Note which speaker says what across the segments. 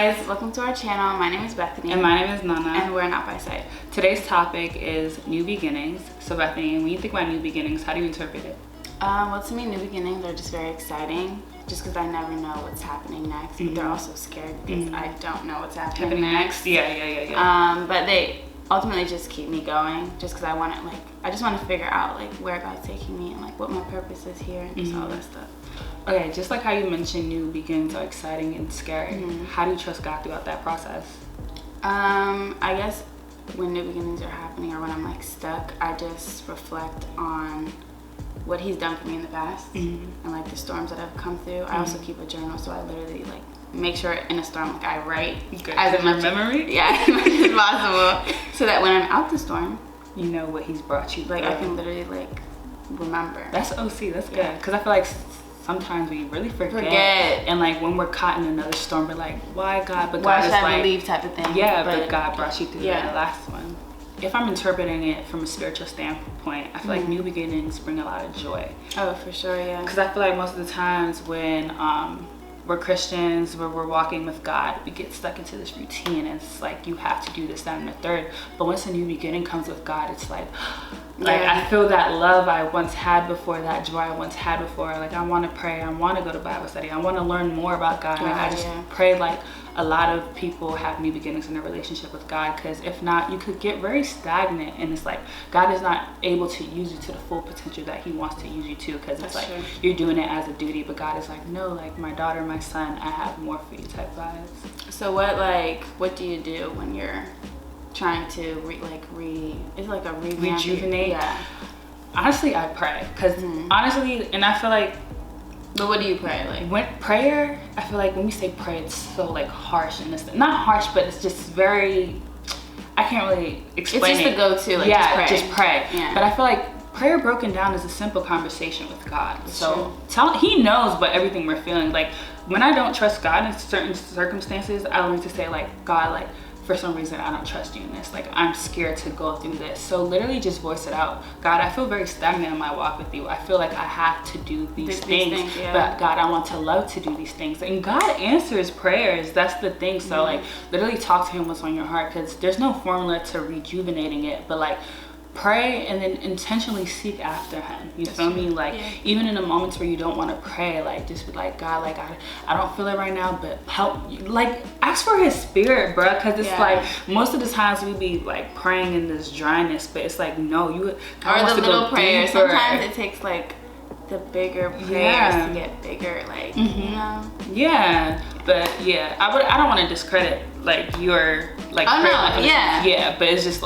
Speaker 1: guys, welcome to our channel. My name is Bethany.
Speaker 2: And my name is Nana.
Speaker 1: And we're NotbySight.
Speaker 2: Today's topic is new beginnings. So Bethany, when you think about new beginnings, how do you interpret it?
Speaker 1: Well, to me, new beginnings are just very exciting. Just because I never know what's happening next. But they're also scary because I don't know what's happening next.
Speaker 2: Yeah.
Speaker 1: But they ultimately just keep me going. Just because I just want to figure out where God's taking me and what my purpose is here and just all that stuff.
Speaker 2: Okay, just like how you mentioned new beginnings are exciting and scary, how do you trust God throughout that process?
Speaker 1: I guess when new beginnings are happening or when I'm stuck, I just reflect on what He's done for me in the past and the storms that I've come through. I also keep a journal, so I literally make sure in a storm I write
Speaker 2: as much memory.
Speaker 1: Yeah, as much as possible, so that when I'm out the storm,
Speaker 2: you know what He's brought you through.
Speaker 1: I can literally remember.
Speaker 2: That's OC. That's good, because I feel like sometimes we really forget. And when we're caught in another storm, we're like, why God? But
Speaker 1: why
Speaker 2: God
Speaker 1: should I believe type of thing.
Speaker 2: Yeah, but God brought you through that last one. If I'm interpreting it from a spiritual standpoint, I feel like new beginnings bring a lot of joy.
Speaker 1: Oh, for sure, yeah.
Speaker 2: Because I feel like most of the times when we're Christians, where we're walking with God, we get stuck into this routine, and it's you have to do this, that, and the third. But once a new beginning comes with God, it's I feel that love I once had before, that joy I once had before. I want to pray, I want to go to Bible study, I want to learn more about God. And I just pray a lot of people have new beginnings in their relationship with God, because if not, you could get very stagnant, and it's God is not able to use you to the full potential that He wants to use you to, because it's you're doing it as a duty, but God is no, my daughter, my son, I have more for you type vibes.
Speaker 1: So what do you do when you're trying to
Speaker 2: rejuvenate?
Speaker 1: Yeah.
Speaker 2: Honestly, I pray, because honestly, and I feel
Speaker 1: but what do you pray?
Speaker 2: When prayer, I feel when we say pray, it's so harsh, and it's not harsh, but it's just very, I can't really explain
Speaker 1: it. It's just the go-to,
Speaker 2: just pray.
Speaker 1: Yeah.
Speaker 2: But I feel prayer broken down is a simple conversation with God.
Speaker 1: That's
Speaker 2: so He knows what everything we're feeling. When I don't trust God in certain circumstances, I learn to say God, for some reason I don't trust you in this. I'm scared to go through this. So literally just voice it out. God, I feel very stagnant in my walk with you. I feel I have to do these things. But God, I want to love to do these things. And God answers prayers. That's the thing. So literally talk to Him what's on your heart, because there's no formula to rejuvenating it. But pray and then intentionally seek after Him. You feel me? Even in the moments where you don't want to pray, just be God, I don't feel it right now, but help. Ask for His Spirit, bro, because it's most of the times we be praying in this dryness, but it's no, you God
Speaker 1: or the little prayers.
Speaker 2: Deeper.
Speaker 1: Sometimes it takes the bigger prayers to get bigger, you know.
Speaker 2: Yeah, but I don't want to discredit your prayer. But it's just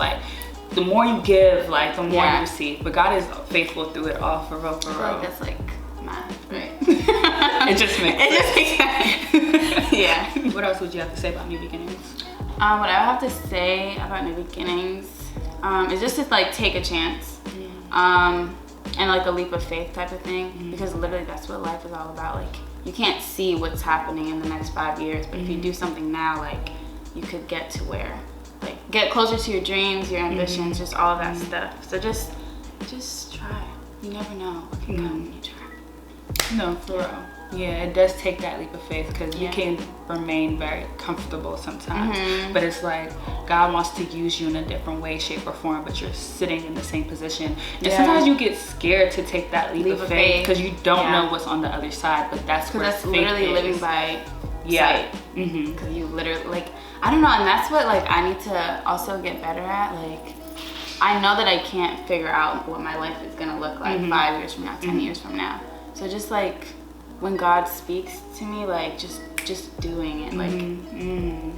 Speaker 2: the more you give, the more you receive. But God is faithful through it all, for real.
Speaker 1: That's math, right?
Speaker 2: It just makes sense.
Speaker 1: Yeah.
Speaker 2: What else would you have to say about new beginnings?
Speaker 1: What I would have to say about new beginnings is just to take a chance, and a leap of faith type of thing, because literally that's what life is all about. You can't see what's happening in the next 5 years, but if you do something now, you could get to where. Get closer to your dreams, your ambitions, just all of that stuff. So just try. You never know what can come when you try.
Speaker 2: No, for real. Yeah, it does take that leap of faith, because you can remain very comfortable sometimes. But it's God wants to use you in a different way, shape, or form, but you're sitting in the same position. And sometimes you get scared to take that leap of faith because you don't know what's on the other side. But that's where
Speaker 1: that's literally living by sight. Because you literally I don't know, and that's what I need to also get better at. I know that I can't figure out what my life is gonna look like 5 years from now, 10 years from now. So just when God speaks to me, just doing it,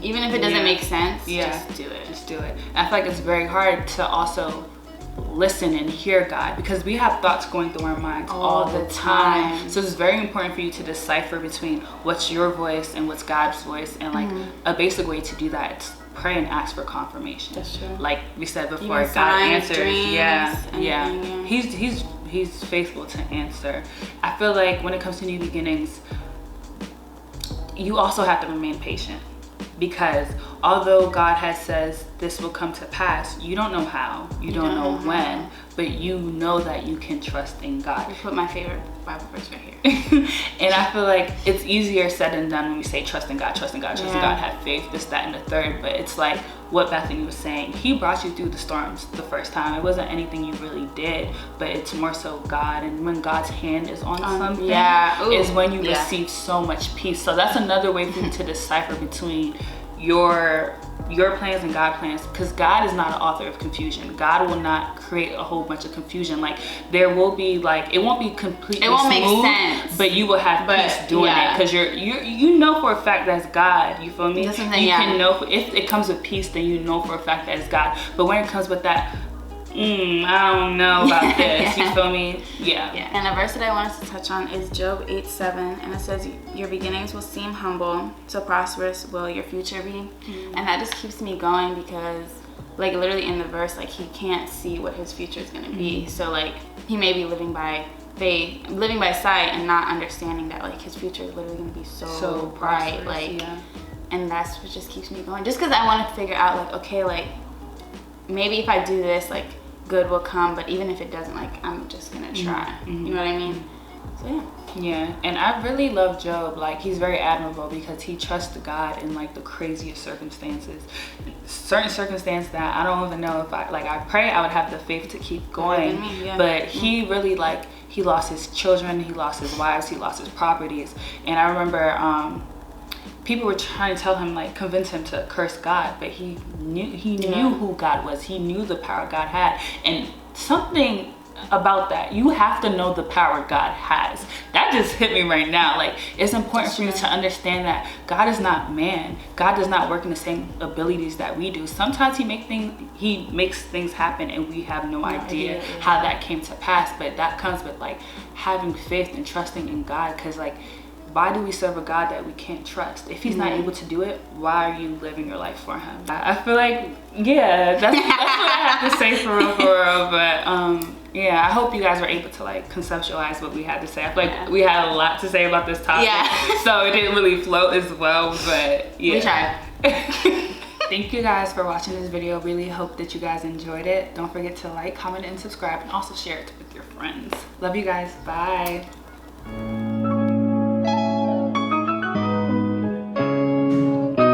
Speaker 1: even if it doesn't make sense, just do it.
Speaker 2: Just do it. And I feel it's very hard to also listen and hear God, because we have thoughts going through our minds all the time. So it's very important for you to decipher between what's your voice and what's God's voice, and a basic way to do that is pray and ask for confirmation.
Speaker 1: That's true.
Speaker 2: Like we said before,
Speaker 1: even
Speaker 2: God
Speaker 1: signs,
Speaker 2: answers.
Speaker 1: Dreams,
Speaker 2: He's faithful to answer. I feel when it comes to new beginnings, you also have to remain patient, because although God has says this will come to pass, you don't know how, you don't know when, but you know that you can trust in God.
Speaker 1: I put my favorite Bible verse right here.
Speaker 2: And I feel like it's easier said than done when we say trust in God, trust in God, trust in God, have faith, this, that, and the third. But it's like what Bethany was saying. He brought you through the storms the first time. It wasn't anything you really did, but it's more so God. And when God's hand is on something, is when you receive so much peace. So that's another way for you to decipher between your plans and God's plans, because God is not an author of confusion. God will not create a whole bunch of confusion. Like there will be like, it won't be completely smooth,
Speaker 1: make sense,
Speaker 2: but you will have peace doing it, because you know for a fact that's God. You feel me? You can know if it comes with peace, then you know for a fact that it's God. But when it comes with that, I don't know about this. You feel me? Yeah.
Speaker 1: And the verse that I wanted to touch on is Job 8:7, and it says, "Your beginnings will seem humble, so prosperous will your future be." And that just keeps me going, because like literally in the verse, like he can't see what his future is gonna be. So like he may be living by faith, living by sight, and not understanding that like his future is literally gonna be so bright. Like, and that's what just keeps me going. Just because I want to figure out like, okay, like maybe if I do this, like good will come, but even if it doesn't, like I'm just gonna try. You know what I mean? So
Speaker 2: yeah. And I really love Job. Like he's very admirable because he trusts God in like the craziest circumstances, certain circumstances that I don't even know if I pray I would have the faith to keep going. But he really, like, he lost his children, he lost his wives, he lost his properties. And I remember people were trying to tell him, like, convince him to curse God, but he knew who God was. He knew the power God had. And something about that, you have to know the power God has. That just hit me right now. Like, it's important for you to understand that God is not man. God does not work in the same abilities that we do. Sometimes he makes things happen and we have no idea how that came to pass. But that comes with like having faith and trusting in God, because like, why do we serve a God that we can't trust? If he's not able to do it, why are you living your life for him? I feel like, that's what I have to say for real. But yeah, I hope you guys were able to like conceptualize what we had to say. I feel like we had a lot to say about this topic. So it didn't really float as well, but yeah.
Speaker 1: We tried.
Speaker 2: Thank you guys for watching this video. Really hope that you guys enjoyed it. Don't forget to like, comment, and subscribe, and also share it with your friends. Love you guys. Bye.